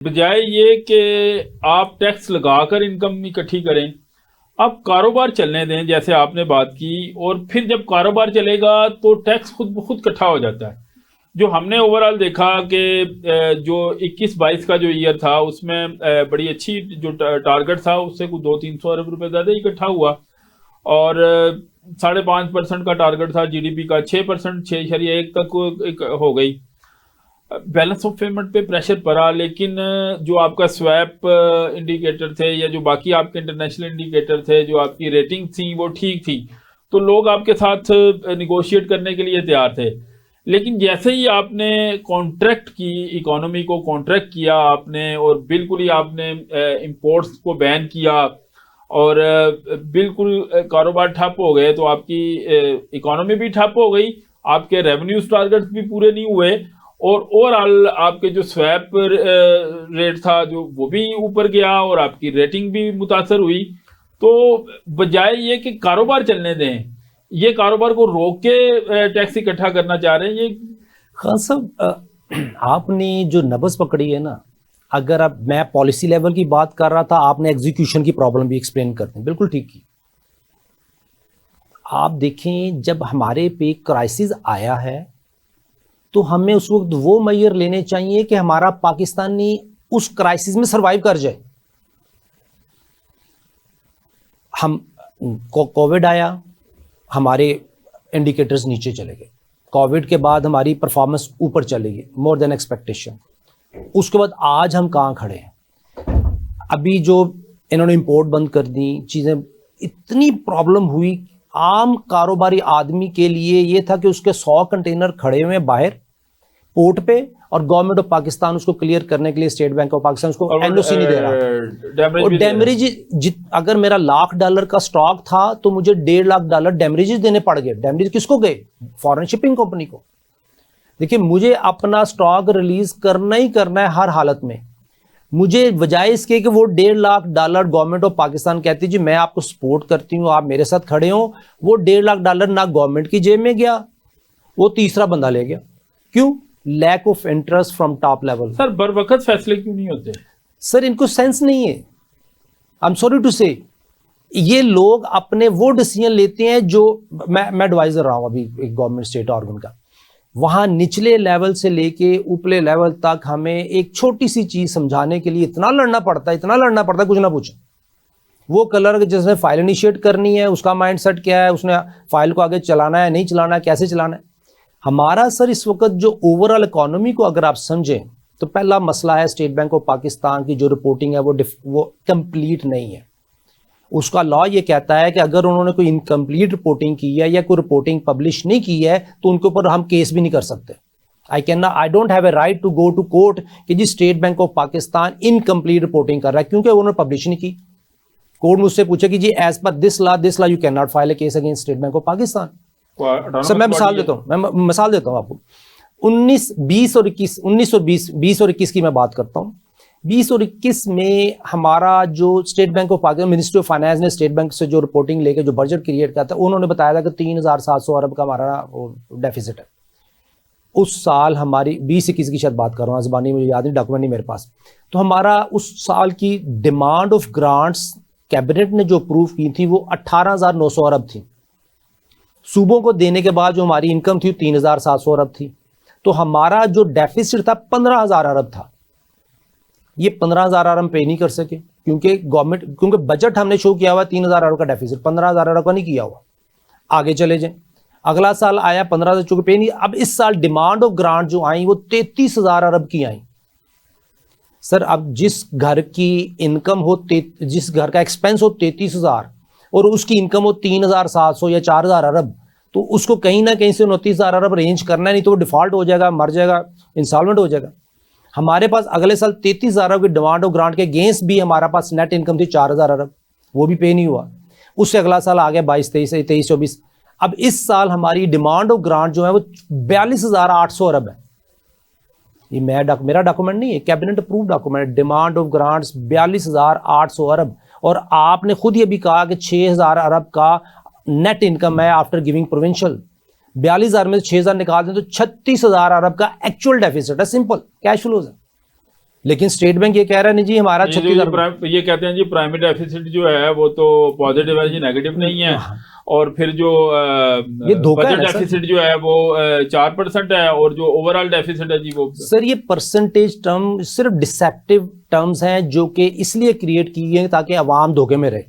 बजाय ये कि आप टैक्स लगाकर इनकम इकट्ठी करें, आप कारोबार चलने दें जैसे आपने बात की, और फिर जब कारोबार चलेगा तो टैक्स खुद ब खुद इकट्ठा हो जाता है। जो हमने ओवरऑल देखा कि जो 21-22 का जो ईयर था उसमें बड़ी अच्छी जो टारगेट था उससे कुछ 200-300 अरब रुपए ज़्यादा इकट्ठा हुआ, और 5.5% का टारगेट था जीडीपी का, 6%, 6.1 तक एक हो गई। बैलेंस ऑफ पेमेंट पे प्रेशर पड़ा, लेकिन जो आपका स्वैप इंडिकेटर थे या जो बाकी आपके इंटरनेशनल इंडिकेटर थे, जो आपकी रेटिंग थी वो ठीक थी, तो लोग आपके साथ निगोशिएट करने के लिए तैयार थे। लेकिन जैसे ही आपने कॉन्ट्रैक्ट की, इकोनॉमी को कॉन्ट्रैक्ट किया आपने, और बिल्कुल ही आपने इंपोर्ट्स को बैन किया, और बिल्कुल कारोबार ठप हो गए, तो आपकी इकोनॉमी भी ठप हो गई, आपके रेवेन्यूज टारगेट्स भी पूरे नहीं हुए, और ओवरऑल आपके जो स्वैप रेट था जो वो भी ऊपर गया, और आपकी रेटिंग भी मुतासर हुई। तो बजाय ये कि कारोबार चलने दें, ये कारोबार को रोक के टैक्स इकट्ठा करना चाह रहे हैं। ये खान साहब, आपने जो नब्ज पकड़ी है ना, अगर आप, मैं पॉलिसी लेवल की बात कर रहा था, आपने एग्जीक्यूशन की प्रॉब्लम भी एक्सप्लेन करते हैं, बिल्कुल ठीक की। आप देखें, जब हमारे पे क्राइसिस आया है तो हमें उस वक्त वो मेजर लेने चाहिए कि हमारा पाकिस्तानी उस क्राइसिस में सरवाइव कर जाए। हम कोविड आया, हमारे इंडिकेटर्स नीचे चले गए। कोविड के बाद हमारी परफॉर्मेंस ऊपर चली गई, मोर देन एक्सपेक्टेशन। उसके बाद आज हम कहाँ खड़े हैं? अभी जो इन्होंने इंपोर्ट बंद कर दी, चीज़ें इतनी प्रॉब्लम हुई आम कारोबारी आदमी के लिए, ये था कि उसके 100 कंटेनर खड़े हुए बाहर पोर्ट पे, और गवर्नमेंट ऑफ पाकिस्तान उसको क्लियर करने के लिए स्टेट बैंक ऑफ पाकिस्तान उसको एनओसी नहीं दे रहा। और डैमरेज, अगर मेरा $1,00,000 का स्टॉक था तो मुझे $1.5 लाख डैमरेजेस देने पड़ गए। डैमरेज किसको गए? फॉरेन शिपिंग कंपनी को। देखिए, मुझे अपना स्टॉक रिलीज करना ही करना है हर हालत में। मुझे बजाय इसके कि वो $1.5 लाख गवर्नमेंट ऑफ पाकिस्तान कहती जी मैं आपको सपोर्ट करती हूँ, आप मेरे साथ खड़े हो, वो $1.5 लाख ना गवर्नमेंट की जेब में गया, वो तीसरा बंदा ले गया। क्यों? Lack of interest from top level. Sir बर वक्त फैसले क्यों नहीं होते? सर इनको सेंस नहीं है, आई एम सॉरी टू से। ये लोग अपने वो डिसीजन लेते हैं जो, मैं एडवाइजर रहा हूं अभी एक गवर्नमेंट स्टेट ऑर्गन का, वहां निचले लेवल से लेके ऊपरे लेवल तक हमें एक छोटी सी चीज समझाने के लिए इतना लड़ना पड़ता है, कुछ ना पूछे। वो कलर जिसने फाइल इनिशिएट करनी है उसका माइंडसेट क्या है, उसने फाइल को आगे चलाना है नहीं चलाना है, कैसे चलाना है। हमारा सर इस वक्त जो ओवरऑल इकोनॉमी को अगर आप समझें तो पहला मसला है स्टेट बैंक ऑफ पाकिस्तान की जो रिपोर्टिंग है वो कंप्लीट नहीं है। उसका लॉ ये कहता है कि अगर उन्होंने कोई इनकम्प्लीट रिपोर्टिंग की है या कोई रिपोर्टिंग पब्लिश नहीं की है तो उनके ऊपर हम केस भी नहीं कर सकते। I don't have a right to go to court कि जी State Bank of Pakistan incomplete reporting कर रहा है, क्योंकि उन्होंने पब्लिश नहीं की। कोर्ट मुझसे पूछे कि जी as per this law you can not file a case against State Bank of Pakistan. Sir मैं मिसाल देता हूं आपको। 1920 और 21 की मैं बात करता हूं। 20 और 21 में हमारा जो state Bank of Pakistan, ministry of finance ने स्टेट बैंक से जो रिपोर्टिंग लेके जो बजट क्रिएट किया था, उन्होंने बताया था कि 3,700 अरब का हमारा डेफिसिट है। उस साल हमारी 20-21 की शायद बात कर रहा हूँ, ज़बानी मुझे याद नहीं, डॉक्यूमेंट नहीं मेरे पास। तो हमारा उस साल की डिमांड ऑफ ग्रांट्स कैबिनेट ने जो अप्रूव की थी वो 18,900 अरब थी। सूबों को देने के बाद जो हमारी इनकम थी 3,700 अरब थी। तो हमारा जो डेफिसिट था 15,000 अरब था। ये 15,000 अरब पे नहीं कर सके क्योंकि बजट हमने शो किया हुआ 3,000 अरब का डेफिसिट, 15,000 अरब का नहीं किया हुआ। आगे चले जाए, अगला साल आया 15,000, चूंकि पे नहीं। अब इस साल डिमांड ऑफ ग्रांट जो आई वो 33,000 अरब की आई। सर अब जिस घर की इनकम हो, जिस घर का एक्सपेंस हो 33,000 और उसकी इनकम हो 3,700 या 4,000 अरब, तो उसको कहीं ना कहीं से 29,000 अरब रेंज करना है, नहीं तो वो डिफॉल्ट हो जाएगा, मर जाएगा, इंस्टॉलमेंट हो जाएगा। हमारे पास अगले साल 33,000 अरब की डिमांड ऑफ ग्रांट के अगेंस्ट भी हमारा पास नेट इनकम थी 4,000 अरब, वो भी पे नहीं हुआ। उससे अगला साल आ गया 22-23-24। अब इस साल हमारी डिमांड ऑफ ग्रांट जो है वो 42,800 अरब है। ये मेरा डॉक्यूमेंट नहीं है, cabinet approve document. Demand of grants 42,800 अरब, और आपने खुद ये भी कहा कि 6,000 अरब का नेट इनकम है आफ्टर गिविंग प्रोविंशियल। 42,000 में से 6,000 निकाल दें तो 36,000 अरब का एक्चुअल डेफिसिट है, सिंपल कैश फ्लोज है। लेकिन स्टेट बैंक ये कह रहा है नहीं जी हमारा ये जो 36,000 ये कहते हैं जी प्राइमरी डेफिसिट जो है वो तो पॉजिटिव है जी, नेगेटिव नहीं है। और फिर जो ये धोखा है बजट ना सर। डेफिसिट जो है वो 4% है, और जो ओवरऑल डेफिसिट है जी वो सर ये परसेंटेज टर्म सिर्फ डिसेप्टिव टर्म्स हैं जो कि इसलिए क्रिएट की गई हैं ताकि अवाम धोखे में रहे।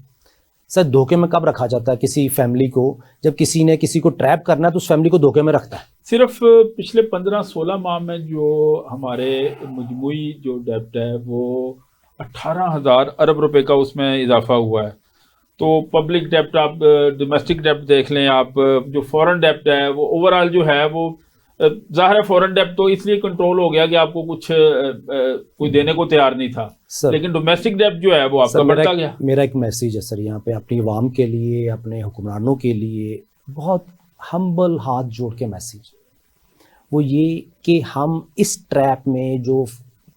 सर धोखे में कब रखा जाता है किसी फैमिली को? जब किसी ने किसी को ट्रैप करना है तो उस फैमिली को धोखे में रखता है। सिर्फ पिछले 15-16 माह में जो हमारे मजमूई जो डेब्ट है वो 18,000 अरब रुपए का उसमें इजाफा हुआ है। तो पब्लिक डेब्ट आप डोमेस्टिक डेब्ट देख लें, आप जो फॉरेन डेब्ट है वो ओवरऑल जो है वो जाहिर है फॉरेन डेब्ट तो इसलिए कंट्रोल हो गया कि आपको कुछ कोई देने को तैयार नहीं था, लेकिन डोमेस्टिक डेब्ट जो है वो आपका बढ़ता गया। मेरा एक मैसेज है सर यहाँ पे अपनी अवाम के लिए, अपने हुक्मरानों के लिए, बहुत हम्बल हाथ जोड़ के मैसेज, वो ये कि हम इस ट्रैप में जो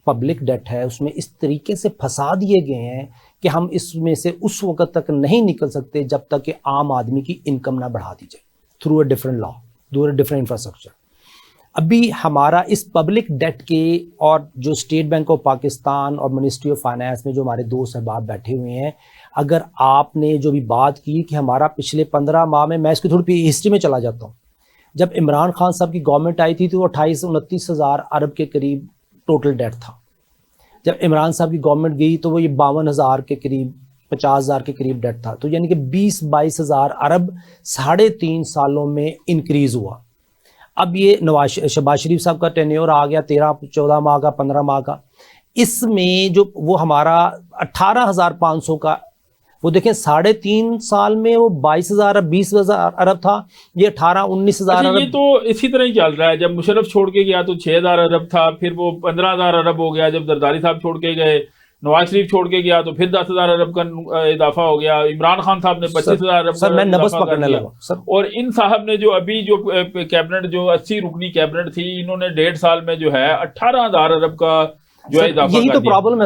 पब्लिक डेट है उसमें इस तरीके से फंसा दिए गए हैं कि हम इसमें से उस वक्त तक नहीं निकल सकते जब तक कि आम आदमी की इनकम ना बढ़ा दी जाए through a different law, through a different infrastructure. अभी हमारा इस पब्लिक डेट के और जो स्टेट बैंक ऑफ पाकिस्तान और मिनिस्ट्री ऑफ फाइनेंस में जो हमारे दोस्त अहबाब बैठे हुए हैं, अगर आपने जो भी बात की कि हमारा पिछले 15 माह में, मैं इसकी थोड़ी हिस्ट्री में चला जाता हूँ। जब इमरान खान साहब की गवर्नमेंट आई थी तो 28-29 हज़ार अरब के करीब टोटल डेट था। जब इमरान साहब की गवर्नमेंट गई तो वो ये 52,000 के करीब, 50,000 के करीब डेट था। तो यानी कि 20-22 हज़ार अरब 3.5 सालों में इंक्रीज़ हुआ। अब ये शहबाज शरीफ साहब का टेन्योर आ गया 13-14 माह का, 15 माह का। इसमें जो वो हमारा 18,500 का, वो देखें 3.5 साल में वो 22,000 20,000 अरब था, ये 18-19,000 अरब। ये तो इसी तरह ही चल रहा है। जब मुशर्रफ छोड़ के गया तो 6,000 अरब था, फिर वो 15,000 अरब हो गया। जब जरदारी साहब छोड़ के गए, नवाज शरीफ छोड़ के गया तो फिर 10,000 अरब का इजाफा हो गया। इमरान खान साहब ने 25,000 अरब सर मैं नब्ज पकड़ने लगा सर। और इन साहब ने जो अभी जो कैबिनेट जो 80 रुकनी कैबिनेट थी, इन्होंने 1.5 साल में जो है 18,000 अरब का जो है इजाफा। यही तो प्रॉब्लम है।